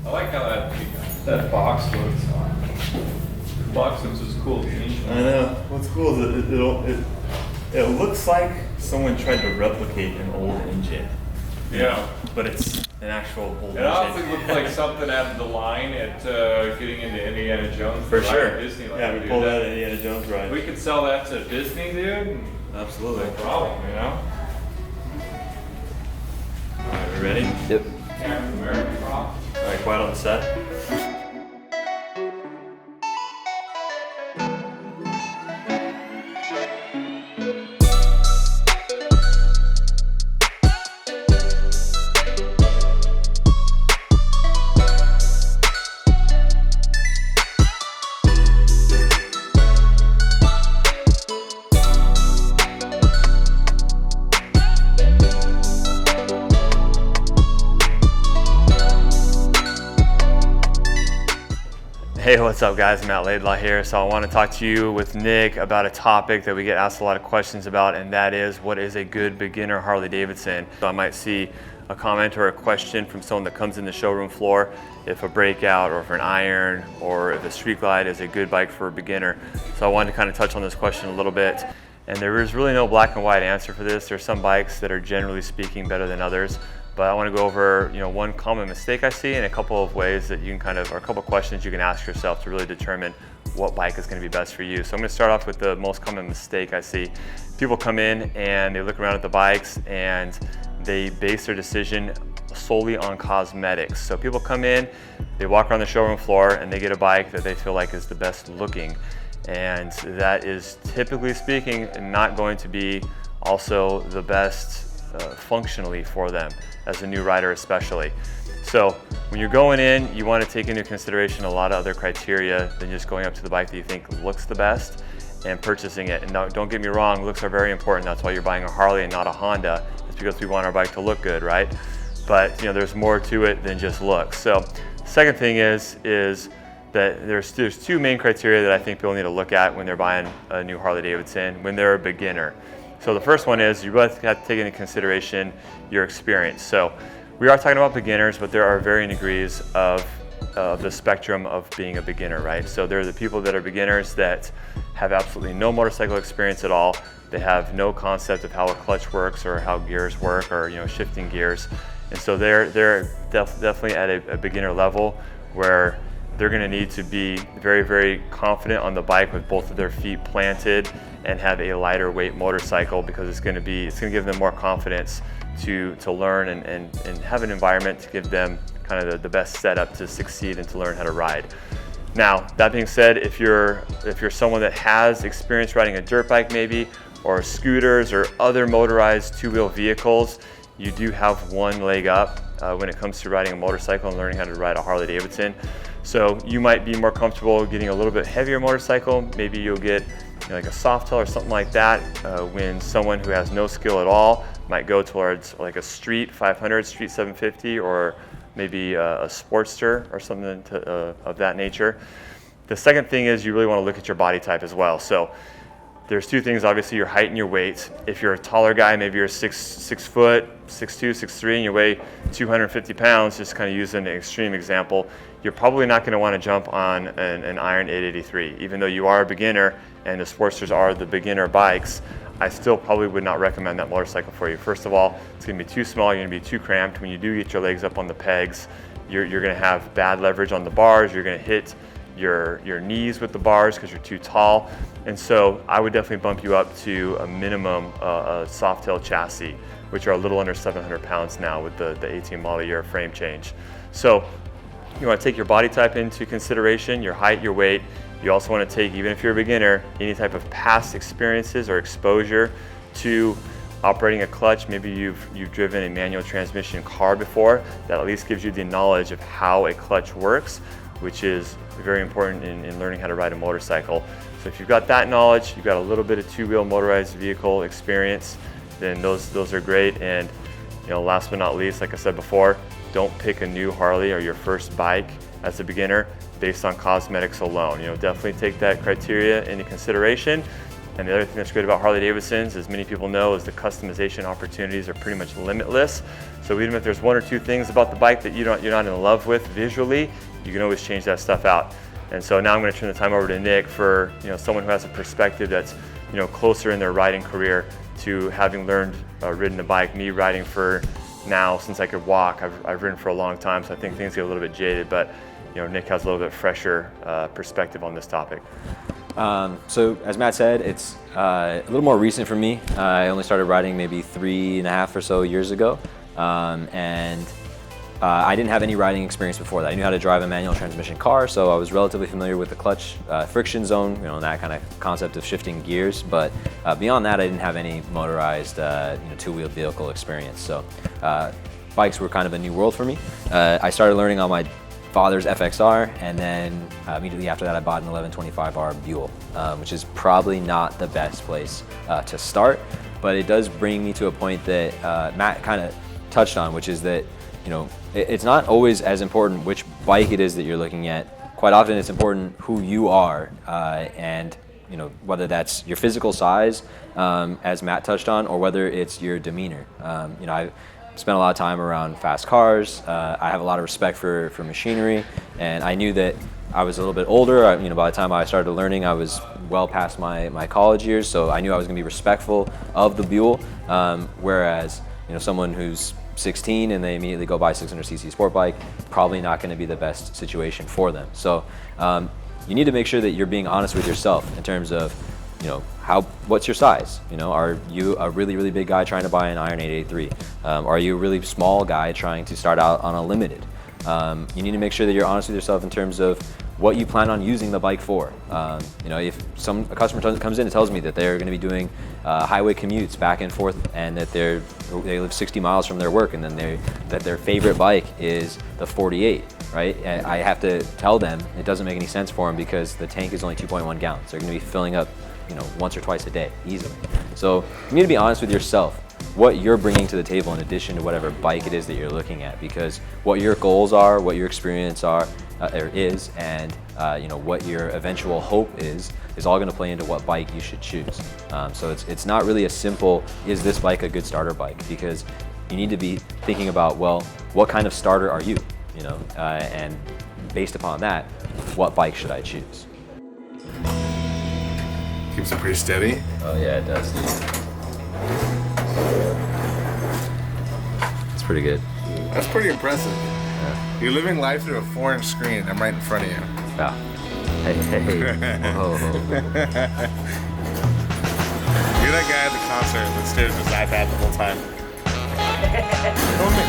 I like how that box looks. The box looks as cool as anything. I know. What's cool is it looks like someone tried to replicate an old engine. Yeah. But it's an actual old engine. It honestly looks like something out of the line at getting into Indiana Jones. For sure. Disneyland. Yeah, we pulled that at Indiana Jones ride. We could sell that to Disney, dude. Absolutely. No problem, you know? Alright, we ready? Yep. Captain America prop. Alright, quiet on the set. Hey, what's up guys? Matt Laidlaw here. So I want to talk to you with Nick about a topic that we get asked a lot of questions about, and that is, what is a good beginner Harley-Davidson? So I might see a comment or a question from someone that comes in the showroom floor if a breakout or for an iron or if a street glide is a good bike for a beginner. So I wanted to kind of touch on this question a little bit. And there is really no black and white answer for this. There's some bikes that are generally speaking better than others. But I want to go over, one common mistake I see and a couple of ways that you can or a couple of questions you can ask yourself to really determine what bike is going to be best for you. So I'm going to start off with the most common mistake I see. People come in and they look around at the bikes and they base their decision solely on cosmetics. So people come in, they walk around the showroom floor and they get a bike that they feel like is the best looking. And that is, typically speaking, not going to be also the best functionally for them, as a new rider especially. So when you're going in, you want to take into consideration a lot of other criteria than just going up to the bike that you think looks the best and purchasing it. And don't get me wrong, looks are very important. That's why you're buying a Harley and not a Honda. It's because we want our bike to look good, right? But there's more to it than just looks. So second thing is that there's two main criteria that I think people need to look at when they're buying a new Harley-Davidson when they're a beginner. So the first one is you both have to take into consideration your experience. So we are talking about beginners, but there are varying degrees of the spectrum of being a beginner, right? So there are the people that are beginners that have absolutely no motorcycle experience at all. They have no concept of how a clutch works or how gears work or shifting gears. And so they're definitely at a beginner level where they're going to need to be very, very confident on the bike with both of their feet planted and have a lighter weight motorcycle, because it's going to give them more confidence to learn and have an environment to give them kind of the best setup to succeed and to learn how to ride. Now, that being said, if you're someone that has experience riding a dirt bike maybe, or scooters or other motorized two-wheel vehicles, you do have one leg up when it comes to riding a motorcycle and learning how to ride a Harley-Davidson. So you might be more comfortable getting a little bit heavier motorcycle. Maybe you'll get like a Softail or something like that, when someone who has no skill at all might go towards like a Street 500, Street 750, or maybe a Sportster or something of that nature. The second thing is you really want to look at your body type as well. So there's two things, obviously, your height and your weight. If you're a taller guy, maybe you're 6 foot, 6'2", 6'3", and you weigh 250 pounds, just kind of using an extreme example, you're probably not going to want to jump on an Iron 883. Even though you are a beginner and the Sportsters are the beginner bikes, I still probably would not recommend that motorcycle for you. First of all, it's going to be too small, you're going to be too cramped. When you do get your legs up on the pegs, you're going to have bad leverage on the bars, you're going to hit your knees with the bars because you're too tall. And so I would definitely bump you up to a minimum a Softail chassis, which are a little under 700 pounds now with the 18 model year frame change. So you want to take your body type into consideration, your height, your weight. You also want to take, even if you're a beginner, any type of past experiences or exposure to operating a clutch. Maybe you've driven a manual transmission car before. That at least gives you the knowledge of how a clutch works, which is very important in learning how to ride a motorcycle. So if you've got that knowledge, you've got a little bit of two-wheel motorized vehicle experience, then those are great. And last but not least, like I said before, don't pick a new Harley or your first bike as a beginner based on cosmetics alone. Definitely take that criteria into consideration, And the other thing that's great about Harley-Davidsons, as many people know, is the customization opportunities are pretty much limitless. So even if there's one or two things about the bike that you're not in love with visually, you can always change that stuff out. And so now I'm going to turn the time over to Nick for someone who has a perspective that's closer in their riding career to having learned ridden a bike. Me riding for now since I could walk. I've ridden for a long time, so I think things get a little bit jaded. But Nick has a little bit fresher perspective on this topic. So as Matt said, it's a little more recent for me. I only started riding maybe 3.5 or so years ago, and I didn't have any riding experience before that. I knew how to drive a manual transmission car, so I was relatively familiar with the clutch friction zone, and that kind of concept of shifting gears. But beyond that, I didn't have any motorized two-wheeled vehicle experience. So bikes were kind of a new world for me. I started learning on my father's FXR, and then immediately after that I bought an 1125R Buell, which is probably not the best place to start, but it does bring me to a point that Matt kind of touched on, which is that it's not always as important which bike it is that you're looking at. Quite often it's important who you are, and whether that's your physical size, as Matt touched on, or whether it's your demeanor. I've spent a lot of time around fast cars. I have a lot of respect for machinery, and I knew that I was a little bit older. By the time I started learning, I was well past my college years, so I knew I was going to be respectful of the Buell. Whereas someone who's 16 and they immediately go buy a 600cc sport bike, probably not going to be the best situation for them. So you need to make sure that you're being honest with yourself in terms of what's your size? Are you a really big guy trying to buy an Iron 883? Are you a really small guy trying to start out on a limited? You need to make sure that you're honest with yourself in terms of what you plan on using the bike for. If a customer comes in and tells me that they're going to be doing highway commutes back and forth, and that they live 60 miles from their work, and then that their favorite bike is the 48, right? And I have to tell them it doesn't make any sense for them because the tank is only 2.1 gallons. They're going to be filling up once or twice a day easily. So you need to be honest with yourself what you're bringing to the table in addition to whatever bike it is that you're looking at, because what your goals are, what your experience is, and what your eventual hope is all going to play into what bike you should choose. So it's not really a simple, is this bike a good starter bike? Because you need to be thinking about, well, what kind of starter are you? And based upon that, what bike should I choose? Keeps it pretty steady. Oh yeah, it does. It's pretty good. That's pretty impressive. Yeah. You're living life through a 4-inch screen. I'm right in front of you. Wow. Hey. Whoa. You're that guy at the concert that stares at his iPad the whole time. Come with me.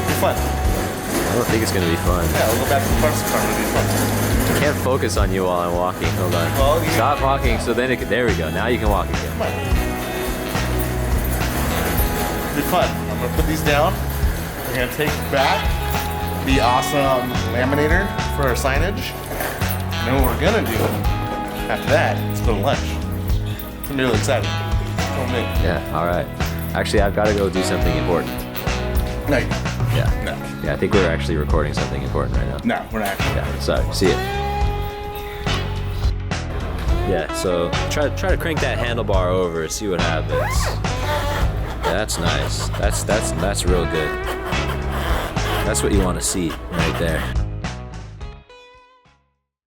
Be fun. I don't think it's gonna be fun. Yeah, we'll go back to the parts car. It'll be fun. I can't focus on you while I'm walking. Hold on. Well, you Stop walking. So then there we go. Now you can walk again. Come on. It'll be fun. I'm gonna put these down. We're gonna take back the awesome laminator for our signage. And then what we're gonna do after that is go to lunch. I'm really excited. Come with me. Yeah. All right. Actually, I've got to go do something important. No, you Yeah. no. Yeah. I think we're actually recording something important right now. No, we're not. Yeah. Sorry. See ya. Yeah. So try to crank that handlebar over. See what happens. Yeah, that's nice. That's real good. That's what you want to see right there.